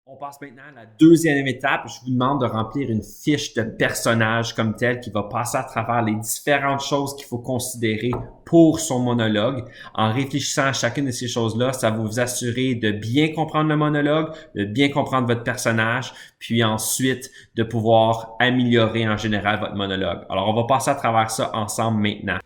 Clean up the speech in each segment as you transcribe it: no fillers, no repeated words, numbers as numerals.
On passe maintenant à la deuxième étape. Je vous demande de remplir une fiche de personnage comme telle qui va passer à travers les différentes choses qu'il faut considérer pour son monologue. En réfléchissant à chacune de ces choses-là, ça va vous assurer de bien comprendre le monologue, de bien comprendre votre personnage, puis ensuite de pouvoir améliorer en général votre monologue. Alors, on va passer à travers ça ensemble maintenant.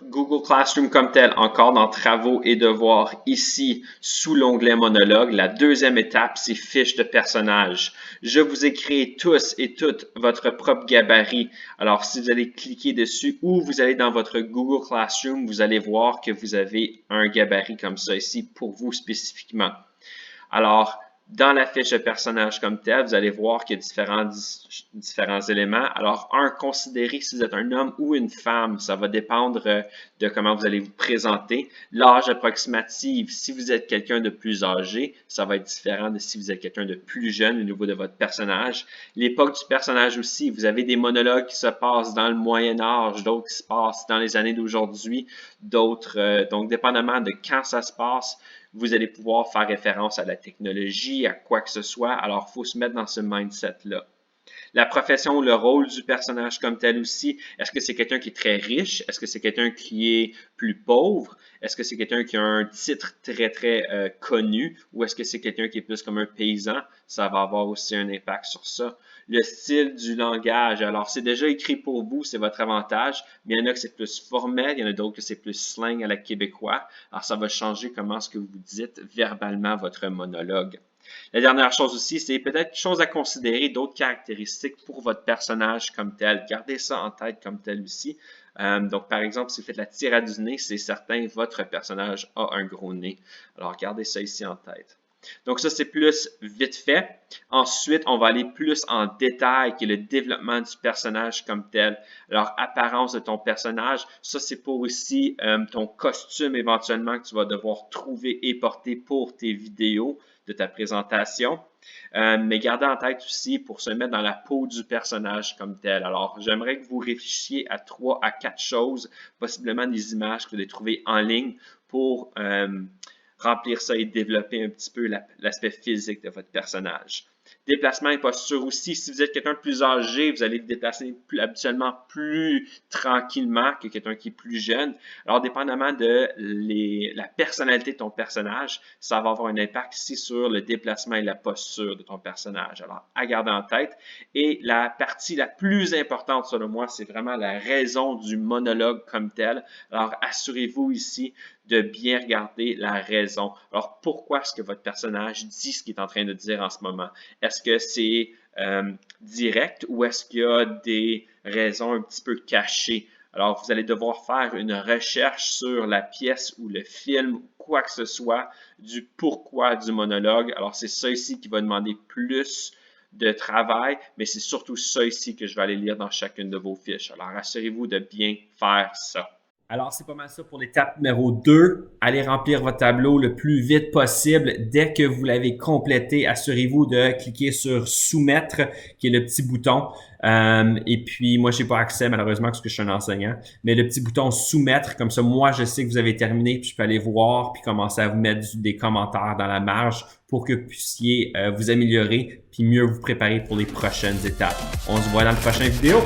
Google Classroom comme tel, encore dans Travaux et devoirs, ici, sous l'onglet Monologue. La deuxième étape, c'est Fiche de personnage. Je vous ai créé tous et toutes votre propre gabarit. Alors, si vous allez cliquer dessus ou vous allez dans votre Google Classroom, vous allez voir que vous avez un gabarit comme ça ici pour vous spécifiquement. Alors, dans la fiche de personnage comme tel, vous allez voir qu'il y a différents éléments. Alors, considérez si vous êtes un homme ou une femme. Ça va dépendre de comment vous allez vous présenter. L'âge approximatif, si vous êtes quelqu'un de plus âgé, ça va être différent de si vous êtes quelqu'un de plus jeune au niveau de votre personnage. L'époque du personnage aussi, vous avez des monologues qui se passent dans le Moyen Âge, d'autres qui se passent dans les années d'aujourd'hui, d'autres, donc dépendamment de quand ça se passe, vous allez pouvoir faire référence à la technologie, à quoi que ce soit. Alors, il faut se mettre dans ce mindset-là. La profession ou le rôle du personnage comme tel aussi, est-ce que c'est quelqu'un qui est très riche? Est-ce que c'est quelqu'un qui est plus pauvre? Est-ce que c'est quelqu'un qui a un titre très connu? Ou est-ce que c'est quelqu'un qui est plus comme un paysan? Ça va avoir aussi un impact sur ça. Le style du langage, alors c'est déjà écrit pour vous, c'est votre avantage, mais il y en a que c'est plus formel, il y en a d'autres que c'est plus slang à la québécois. Alors ça va changer comment est-ce que vous dites verbalement votre monologue. La dernière chose aussi, c'est peut-être une chose à considérer, d'autres caractéristiques pour votre personnage comme tel. Gardez ça en tête comme tel aussi. Donc, par exemple, si vous faites la tirade du nez, c'est certain, votre personnage a un gros nez. Alors, gardez ça ici en tête. Donc, ça, c'est plus vite fait. Ensuite, on va aller plus en détail, qui est le développement du personnage comme tel. Alors, apparence de ton personnage, ça, c'est pour aussi ton costume éventuellement que tu vas devoir trouver et porter pour tes vidéos de ta présentation. Mais gardez en tête aussi pour se mettre dans la peau du personnage comme tel. Alors, j'aimerais que vous réfléchissiez à 3 à 4 choses, possiblement des images que vous allez trouver en ligne pour remplir ça et développer un petit peu l'aspect physique de votre personnage. Déplacement et posture aussi. Si vous êtes quelqu'un de plus âgé, vous allez vous déplacer habituellement plus tranquillement que quelqu'un qui est plus jeune. Alors, dépendamment de la personnalité de ton personnage, ça va avoir un impact ici sur le déplacement et la posture de ton personnage. Alors, à garder en tête. Et la partie la plus importante, selon moi, c'est vraiment la raison du monologue comme tel. Alors, assurez-vous ici de bien regarder la raison. Alors, pourquoi est-ce que votre personnage dit ce qu'il est en train de dire en ce moment? Est-ce que c'est direct ou est-ce qu'il y a des raisons un petit peu cachées? Alors, vous allez devoir faire une recherche sur la pièce ou le film ou quoi que ce soit du pourquoi du monologue. Alors, c'est ça ici qui va demander plus de travail, mais c'est surtout ça ici que je vais aller lire dans chacune de vos fiches. Alors, assurez-vous de bien faire ça. Alors, c'est pas mal ça pour l'étape numéro 2. Allez remplir votre tableau le plus vite possible. Dès que vous l'avez complété, assurez-vous de cliquer sur « Soumettre », qui est le petit bouton. Et puis, moi, je n'ai pas accès, malheureusement, parce que je suis un enseignant. Mais le petit bouton « Soumettre », comme ça, moi, je sais que vous avez terminé, puis je peux aller voir, puis commencer à vous mettre des commentaires dans la marge pour que vous puissiez vous améliorer, puis mieux vous préparer pour les prochaines étapes. On se voit dans la prochaine vidéo.